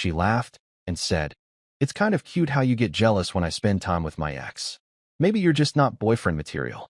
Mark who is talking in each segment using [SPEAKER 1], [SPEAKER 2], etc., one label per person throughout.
[SPEAKER 1] She laughed and said, "It's kind of cute how you get jealous when I spend time with my ex. Maybe you're just not boyfriend material."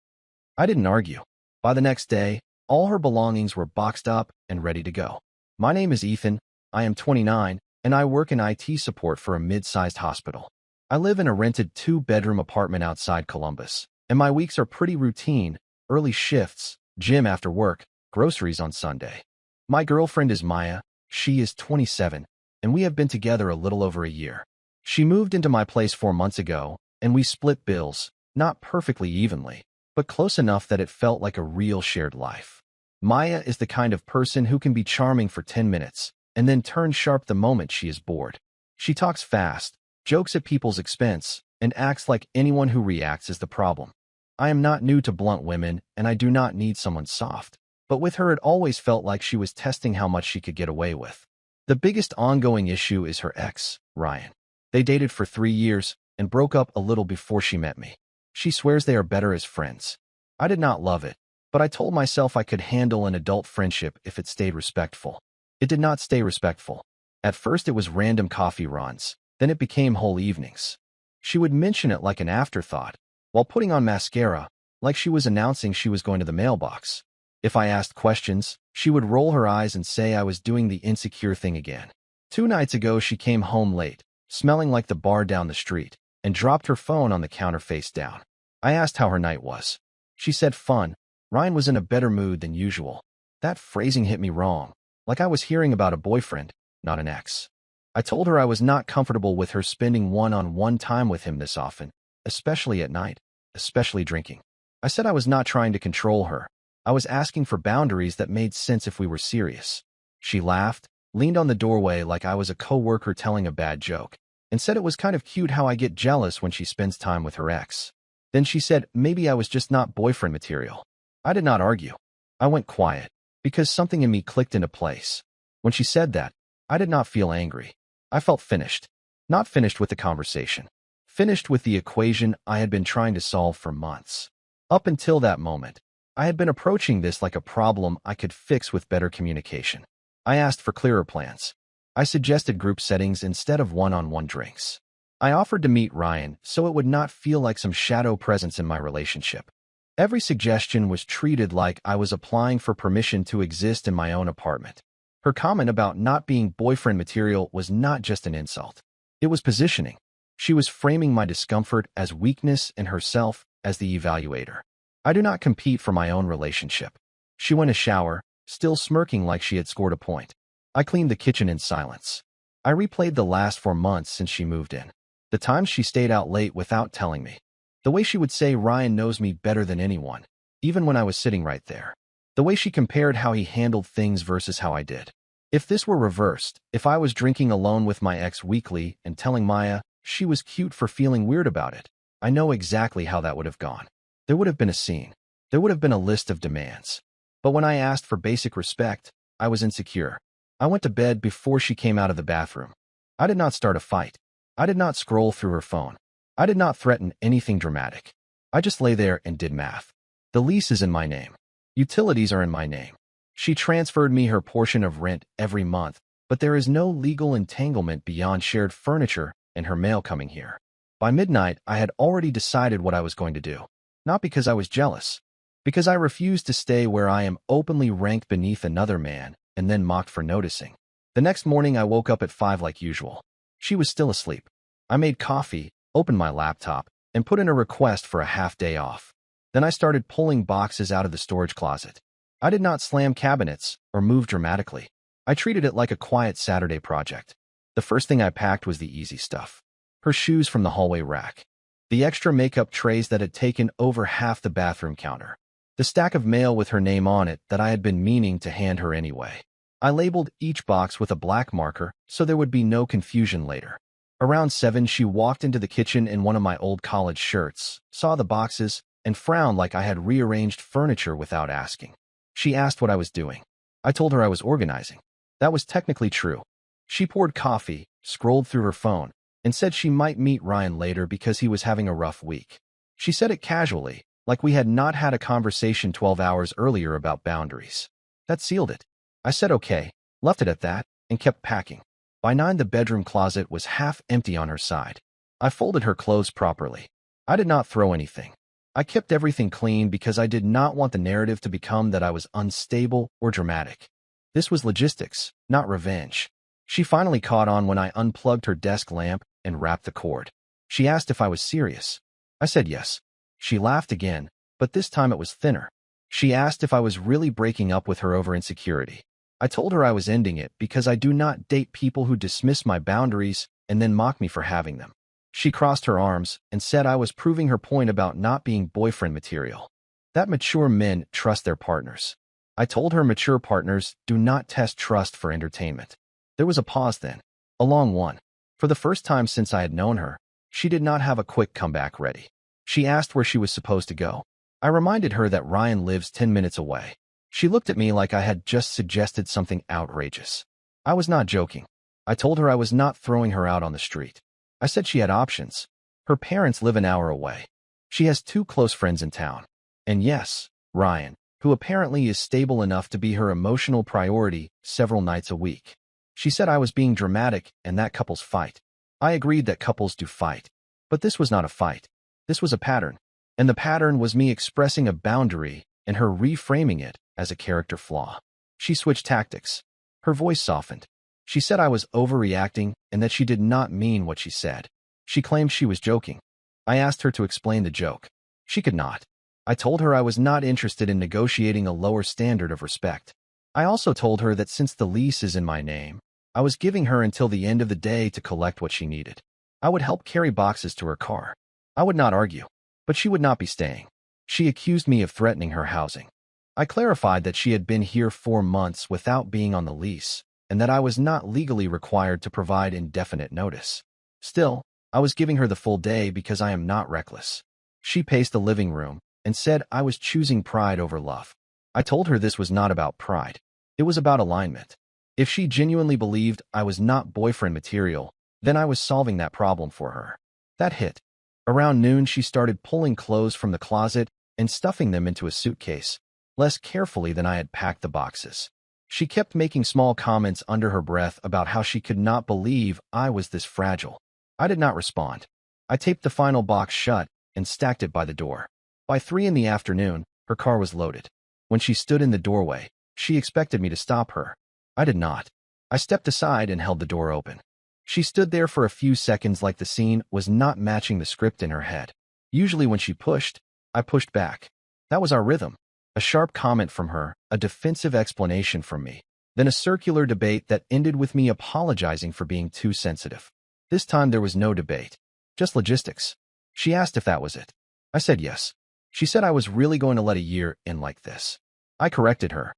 [SPEAKER 1] I didn't argue. By the next day, all her belongings were boxed up and ready to go. My name is Ethan, I am 29, and I work in IT support for a mid-sized hospital. I live in a rented 2-bedroom apartment outside Columbus, and my weeks are pretty routine: early shifts, gym after work, groceries on Sunday. My girlfriend is Maya. She is 27, and we have been together a little over a year. She moved into my place 4 months ago, and we split bills, not perfectly evenly, but close enough that it felt like a real shared life. Maya is the kind of person who can be charming for 10 minutes, and then turn sharp the moment she is bored. She talks fast, jokes at people's expense, and acts like anyone who reacts is the problem. I am not new to blunt women, and I do not need someone soft. But with her, it always felt like she was testing how much she could get away with. The biggest ongoing issue is her ex, Ryan. They dated for 3 years and broke up a little before she met me. She swears they are better as friends. I did not love it, but I told myself I could handle an adult friendship if it stayed respectful. It did not stay respectful. At first it was random coffee runs, then it became whole evenings. She would mention it like an afterthought, while putting on mascara, like she was announcing she was going to the mailbox. If I asked questions, she would roll her eyes and say I was doing the insecure thing again. 2 nights ago she came home late, smelling like the bar down the street, and dropped her phone on the counter face down. I asked how her night was. She said fun. Ryan was in a better mood than usual. That phrasing hit me wrong, like I was hearing about a boyfriend, not an ex. I told her I was not comfortable with her spending one-on-one time with him this often, especially at night, especially drinking. I said I was not trying to control her. I was asking for boundaries that made sense if we were serious. She laughed, leaned on the doorway like I was a coworker telling a bad joke, and said it was kind of cute how I get jealous when she spends time with her ex. Then she said maybe I was just not boyfriend material. I did not argue. I went quiet, because something in me clicked into place. When she said that, I did not feel angry. I felt finished. Not finished with the conversation. Finished with the equation I had been trying to solve for months. Up until that moment, I had been approaching this like a problem I could fix with better communication. I asked for clearer plans. I suggested group settings instead of one-on-one drinks. I offered to meet Ryan so it would not feel like some shadow presence in my relationship. Every suggestion was treated like I was applying for permission to exist in my own apartment. Her comment about not being boyfriend material was not just an insult. It was positioning. She was framing my discomfort as weakness and herself as the evaluator. I do not compete for my own relationship. She went to shower, still smirking like she had scored a point. I cleaned the kitchen in silence. I replayed the last 4 months since she moved in. The times she stayed out late without telling me. The way she would say Ryan knows me better than anyone, even when I was sitting right there. The way she compared how he handled things versus how I did. If this were reversed, if I was drinking alone with my ex weekly and telling Maya she was cute for feeling weird about it, I know exactly how that would have gone. There would have been a scene. There would have been a list of demands. But when I asked for basic respect, I was insecure. I went to bed before she came out of the bathroom. I did not start a fight. I did not scroll through her phone. I did not threaten anything dramatic. I just lay there and did math. The lease is in my name. Utilities are in my name. She transferred me her portion of rent every month, but there is no legal entanglement beyond shared furniture and her mail coming here. By midnight, I had already decided what I was going to do. Not because I was jealous. Because I refused to stay where I am openly ranked beneath another man and then mocked for noticing. The next morning, I woke up at 5 like usual. She was still asleep. I made coffee, opened my laptop, and put in a request for a half-day off. Then I started pulling boxes out of the storage closet. I did not slam cabinets or move dramatically. I treated it like a quiet Saturday project. The first thing I packed was the easy stuff. Her shoes from the hallway rack. The extra makeup trays that had taken over half the bathroom counter. The stack of mail with her name on it that I had been meaning to hand her anyway. I labeled each box with a black marker so there would be no confusion later. Around 7, she walked into the kitchen in one of my old college shirts, saw the boxes, and frowned like I had rearranged furniture without asking. She asked what I was doing. I told her I was organizing. That was technically true. She poured coffee, scrolled through her phone, and said she might meet Ryan later because he was having a rough week. She said it casually, like we had not had a conversation 12 hours earlier about boundaries. That sealed it. I said okay, left it at that, and kept packing. By 9, the bedroom closet was half empty on her side. I folded her clothes properly. I did not throw anything. I kept everything clean because I did not want the narrative to become that I was unstable or dramatic. This was logistics, not revenge. She finally caught on when I unplugged her desk lamp and wrapped the cord. She asked if I was serious. I said yes. She laughed again, but this time it was thinner. She asked if I was really breaking up with her over insecurity. I told her I was ending it because I do not date people who dismiss my boundaries and then mock me for having them. She crossed her arms and said I was proving her point about not being boyfriend material. That mature men trust their partners. I told her mature partners do not test trust for entertainment. There was a pause then, a long one. For the first time since I had known her, she did not have a quick comeback ready. She asked where she was supposed to go. I reminded her that Ryan lives 10 minutes away. She looked at me like I had just suggested something outrageous. I was not joking. I told her I was not throwing her out on the street. I said she had options. Her parents live an hour away. She has 2 close friends in town. And yes, Ryan, who apparently is stable enough to be her emotional priority several nights a week. She said I was being dramatic and that couples fight. I agreed that couples do fight. But this was not a fight. This was a pattern. And the pattern was me expressing a boundary and her reframing it as a character flaw. She switched tactics. Her voice softened. She said I was overreacting and that she did not mean what she said. She claimed she was joking. I asked her to explain the joke. She could not. I told her I was not interested in negotiating a lower standard of respect. I also told her that since the lease is in my name, I was giving her until the end of the day to collect what she needed. I would help carry boxes to her car. I would not argue, but she would not be staying. She accused me of threatening her housing. I clarified that she had been here 4 months without being on the lease, and that I was not legally required to provide indefinite notice. Still, I was giving her the full day because I am not reckless. She paced the living room and said I was choosing pride over love. I told her this was not about pride. It was about alignment. If she genuinely believed I was not boyfriend material, then I was solving that problem for her. That hit. Around noon, she started pulling clothes from the closet and stuffing them into a suitcase, less carefully than I had packed the boxes. She kept making small comments under her breath about how she could not believe I was this fragile. I did not respond. I taped the final box shut and stacked it by the door. By 3 in the afternoon, her car was loaded. When she stood in the doorway, she expected me to stop her. I did not. I stepped aside and held the door open. She stood there for a few seconds like the scene was not matching the script in her head. Usually when she pushed, I pushed back. That was our rhythm. A sharp comment from her, a defensive explanation from me, then a circular debate that ended with me apologizing for being too sensitive. This time there was no debate, just logistics. She asked if that was it. I said yes. She said I was really going to let a year end like this. I corrected her.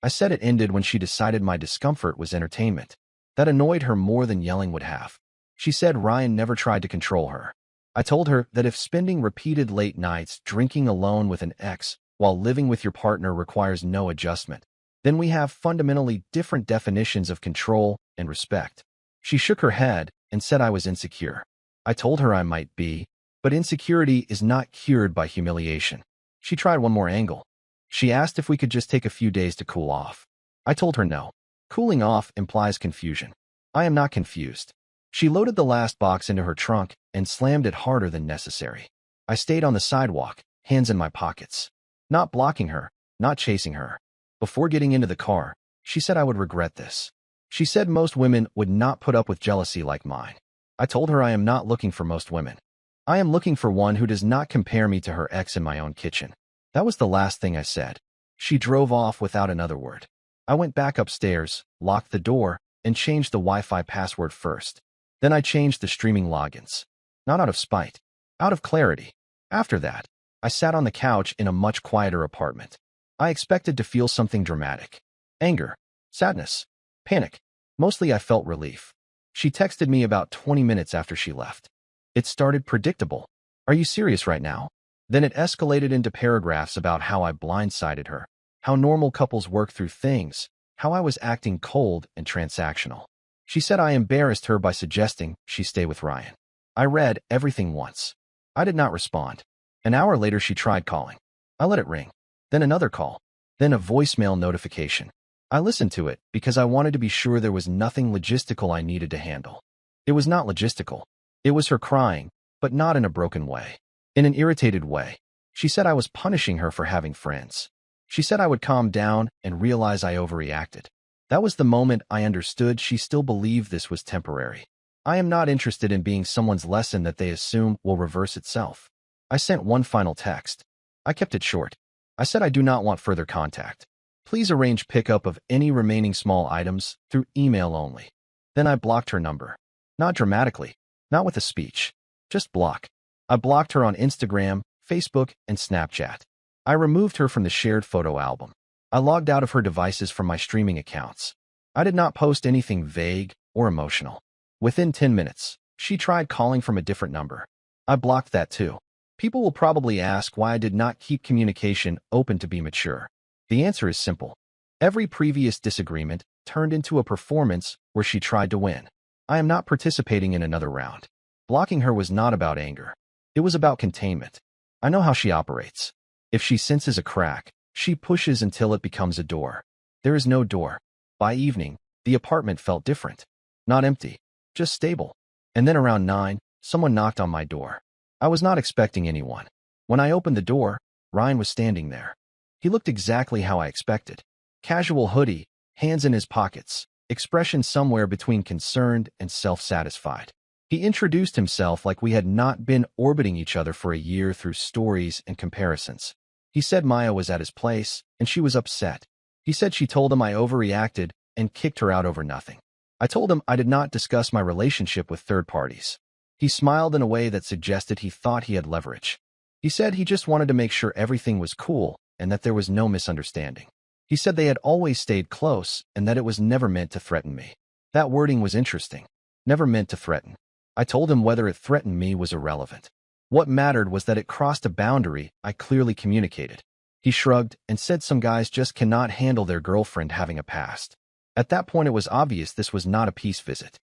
[SPEAKER 1] I said it ended when she decided my discomfort was entertainment. That annoyed her more than yelling would have. She said Ryan never tried to control her. I told her that if spending repeated late nights drinking alone with an ex while living with your partner requires no adjustment, then we have fundamentally different definitions of control and respect. She shook her head and said I was insecure. I told her I might be, but insecurity is not cured by humiliation. She tried one more angle. She asked if we could just take a few days to cool off. I told her no. Cooling off implies confusion. I am not confused. She loaded the last box into her trunk and slammed it harder than necessary. I stayed on the sidewalk, hands in my pockets. Not blocking her, not chasing her. Before getting into the car, she said I would regret this. She said most women would not put up with jealousy like mine. I told her I am not looking for most women. I am looking for one who does not compare me to her ex in my own kitchen. That was the last thing I said. She drove off without another word. I went back upstairs, locked the door, and changed the Wi-Fi password first. Then I changed the streaming logins. Not out of spite, out of clarity. After that, I sat on the couch in a much quieter apartment. I expected to feel something dramatic. Anger, sadness, panic. Mostly I felt relief. She texted me about 20 minutes after she left. It started predictable. Are you serious right now? Then it escalated into paragraphs about how I blindsided her, how normal couples work through things, how I was acting cold and transactional. She said I embarrassed her by suggesting she stay with Ryan. I read everything once. I did not respond. An hour later, she tried calling. I let it ring. Then another call. Then a voicemail notification. I listened to it because I wanted to be sure there was nothing logistical I needed to handle. It was not logistical. It was her crying, but not in a broken way. In an irritated way. She said I was punishing her for having friends. She said I would calm down and realize I overreacted. That was the moment I understood she still believed this was temporary. I am not interested in being someone's lesson that they assume will reverse itself. I sent one final text. I kept it short. I said I do not want further contact. Please arrange pickup of any remaining small items through email only. Then I blocked her number. Not dramatically, not with a speech. Just block. I blocked her on Instagram, Facebook, and Snapchat. I removed her from the shared photo album. I logged out of her devices from my streaming accounts. I did not post anything vague or emotional. Within 10 minutes, she tried calling from a different number. I blocked that too. People will probably ask why I did not keep communication open to be mature. The answer is simple. Every previous disagreement turned into a performance where she tried to win. I am not participating in another round. Blocking her was not about anger. It was about containment. I know how she operates. If she senses a crack, she pushes until it becomes a door. There is no door. By evening, the apartment felt different. Not empty, just stable. And then around 9, someone knocked on my door. I was not expecting anyone. When I opened the door, Ryan was standing there. He looked exactly how I expected. Casual hoodie, hands in his pockets, expression somewhere between concerned and self-satisfied. He introduced himself like we had not been orbiting each other for a year through stories and comparisons. He said Maya was at his place, and she was upset. He said she told him I overreacted and kicked her out over nothing. I told him I did not discuss my relationship with third parties. He smiled in a way that suggested he thought he had leverage. He said he just wanted to make sure everything was cool and that there was no misunderstanding. He said they had always stayed close and that it was never meant to threaten me. That wording was interesting. Never meant to threaten. I told him whether it threatened me was irrelevant. What mattered was that it crossed a boundary I clearly communicated. He shrugged and said some guys just cannot handle their girlfriend having a past. At that point, it was obvious this was not a peace visit.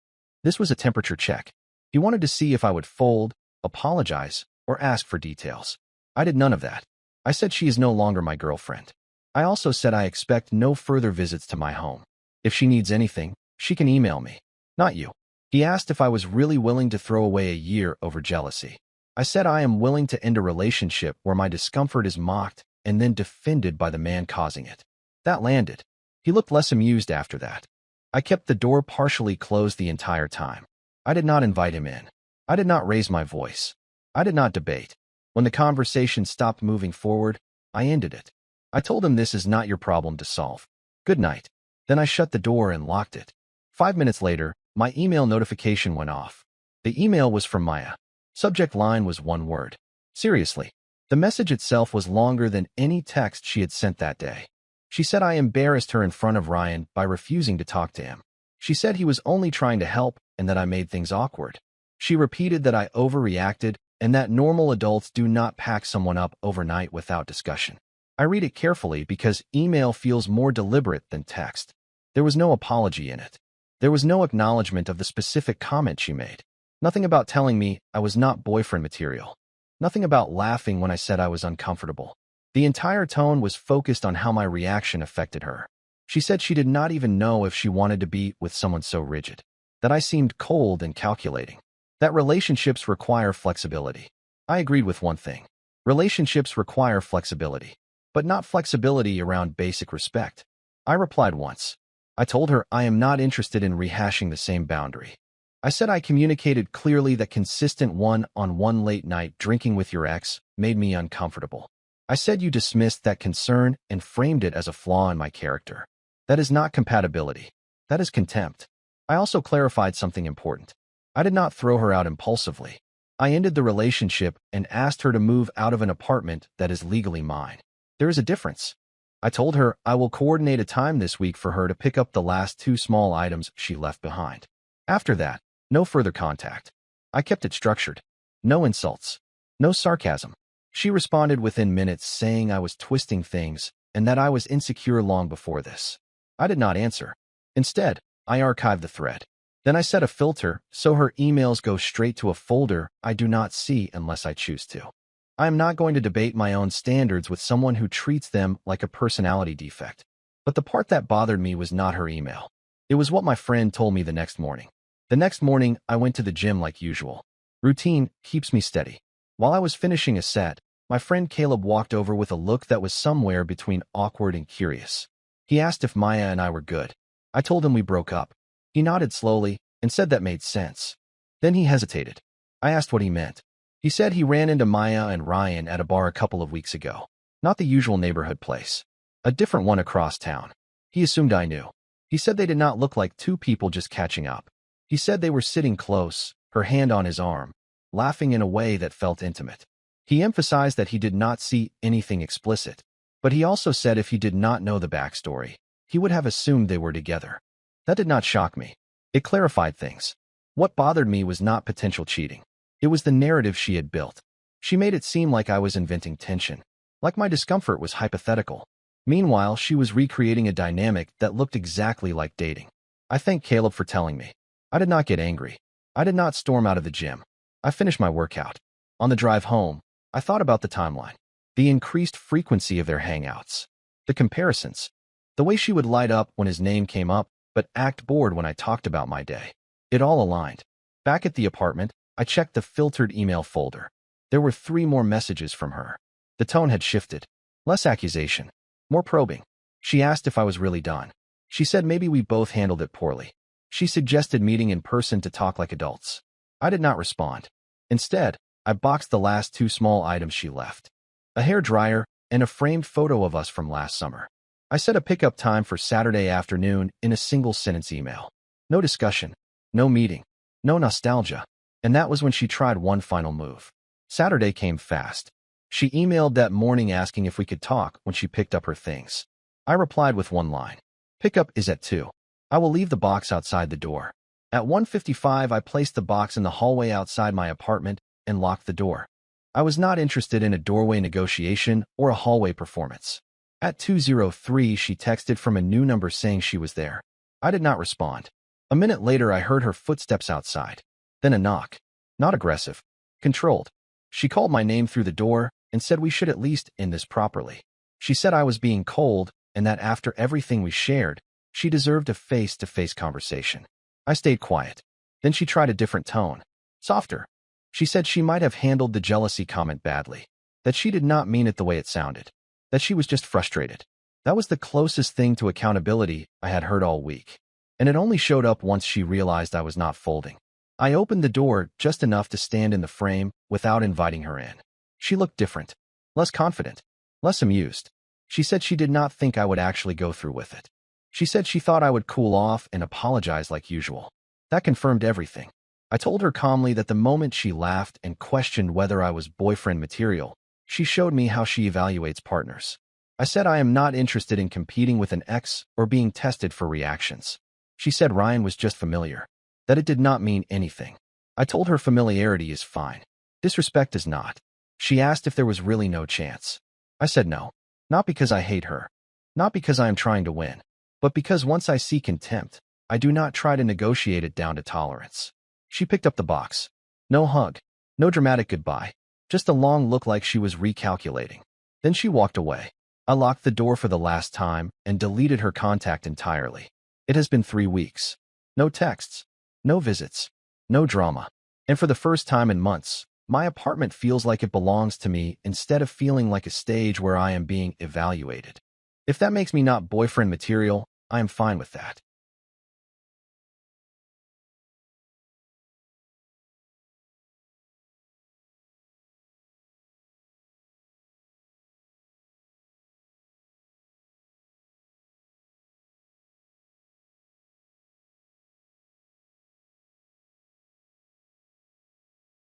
[SPEAKER 1] This was a temperature check. He wanted to see if I would fold, apologize, or ask for details. I did none of that. I said she is no longer my girlfriend. I also said I expect no further visits to my home. If she needs anything, she can email me. Not you. He asked if I was really willing to throw away a year over jealousy. I said I am willing to end a relationship where my discomfort is mocked and then defended by the man causing it. That landed. He looked less amused after that. I kept the door partially closed the entire time. I did not invite him in. I did not raise my voice. I did not debate. When the conversation stopped moving forward, I ended it. I told him this is not your problem to solve. Good night. Then I shut the door and locked it. 5 minutes later, my email notification went off. The email was from Maya. Subject line was one word. Seriously. The message itself was longer than any text she had sent that day. She said I embarrassed her in front of Ryan by refusing to talk to him. She said he was only trying to help and that I made things awkward. She repeated that I overreacted and that normal adults do not pack someone up overnight without discussion. I read it carefully because email feels more deliberate than text. There was no apology in it. There was no acknowledgement of the specific comment she made. Nothing about telling me I was not boyfriend material. Nothing about laughing when I said I was uncomfortable. The entire tone was focused on how my reaction affected her. She said she did not even know if she wanted to be with someone so rigid. That I seemed cold and calculating. That relationships require flexibility. I agreed with one thing. Relationships require flexibility, but not flexibility around basic respect. I replied once. I told her I am not interested in rehashing the same boundary. I said I communicated clearly that consistent one-on-one late night drinking with your ex made me uncomfortable. I said you dismissed that concern and framed it as a flaw in my character. That is not compatibility. That is contempt. I also clarified something important. I did not throw her out impulsively. I ended the relationship and asked her to move out of an apartment that is legally mine. There is a difference. I told her I will coordinate a time this week for her to pick up the last 2 small items she left behind. After that, no further contact. I kept it structured. No insults. No sarcasm. She responded within minutes saying I was twisting things and that I was insecure long before this. I did not answer. Instead, I archived the thread. Then I set a filter so her emails go straight to a folder I do not see unless I choose to. I am not going to debate my own standards with someone who treats them like a personality defect. But the part that bothered me was not her email. It was what my friend told me the next morning. The next morning, I went to the gym like usual. Routine keeps me steady. While I was finishing a set, my friend Caleb walked over with a look that was somewhere between awkward and curious. He asked if Maya and I were good. I told him we broke up. He nodded slowly and said that made sense. Then he hesitated. I asked what he meant. He said he ran into Maya and Ryan at a bar a couple of weeks ago. Not the usual neighborhood place. A different one across town. He assumed I knew. He said they did not look like two people just catching up. He said they were sitting close, her hand on his arm, laughing in a way that felt intimate. He emphasized that he did not see anything explicit, but he also said if he did not know the backstory, he would have assumed they were together. That did not shock me. It clarified things. What bothered me was not potential cheating. It was the narrative she had built. She made it seem like I was inventing tension, like my discomfort was hypothetical. Meanwhile, she was recreating a dynamic that looked exactly like dating. I thanked Caleb for telling me. I did not get angry. I did not storm out of the gym. I finished my workout. On the drive home, I thought about the timeline, the increased frequency of their hangouts, the comparisons, the way she would light up when his name came up, but act bored when I talked about my day. It all aligned. Back at the apartment, I checked the filtered email folder. There were 3 more messages from her. The tone had shifted. Less accusation, more probing. She asked if I was really done. She said maybe we both handled it poorly. She suggested meeting in person to talk like adults. I did not respond. Instead, I boxed the last 2 small items she left. A hair dryer and a framed photo of us from last summer. I set a pickup time for Saturday afternoon in a single-sentence email. No discussion, no meeting, no nostalgia. And that was when she tried one final move. Saturday came fast. She emailed that morning asking if we could talk when she picked up her things. I replied with one line. Pickup is at 2. I will leave the box outside the door. At 1:55, I placed the box in the hallway outside my apartment and locked the door. I was not interested in a doorway negotiation or a hallway performance. At 2:03, she texted from a new number saying she was there. I did not respond. A minute later, I heard her footsteps outside. Then a knock. Not aggressive. Controlled. She called my name through the door and said we should at least end this properly. She said I was being cold and that after everything we shared, she deserved a face-to-face conversation. I stayed quiet. Then she tried a different tone. Softer. She said she might have handled the jealousy comment badly. That she did not mean it the way it sounded. That she was just frustrated. That was the closest thing to accountability I had heard all week. And it only showed up once she realized I was not folding. I opened the door just enough to stand in the frame without inviting her in. She looked different. Less confident. Less amused. She said she did not think I would actually go through with it. She said she thought I would cool off and apologize like usual. That confirmed everything. I told her calmly that the moment she laughed and questioned whether I was boyfriend material, she showed me how she evaluates partners. I said I am not interested in competing with an ex or being tested for reactions. She said Ryan was just familiar. That it did not mean anything. I told her familiarity is fine. Disrespect is not. She asked if there was really no chance. I said no. Not because I hate her. Not because I am trying to win. But because once I see contempt, I do not try to negotiate it down to tolerance. She picked up the box. No hug. No dramatic goodbye. Just a long look like she was recalculating. Then she walked away. I locked the door for the last time and deleted her contact entirely. It has been 3 weeks. No texts. No visits. No drama. And for the first time in months, my apartment feels like it belongs to me instead of feeling like a stage where I am being evaluated. If that makes me not boyfriend material, I am fine with that.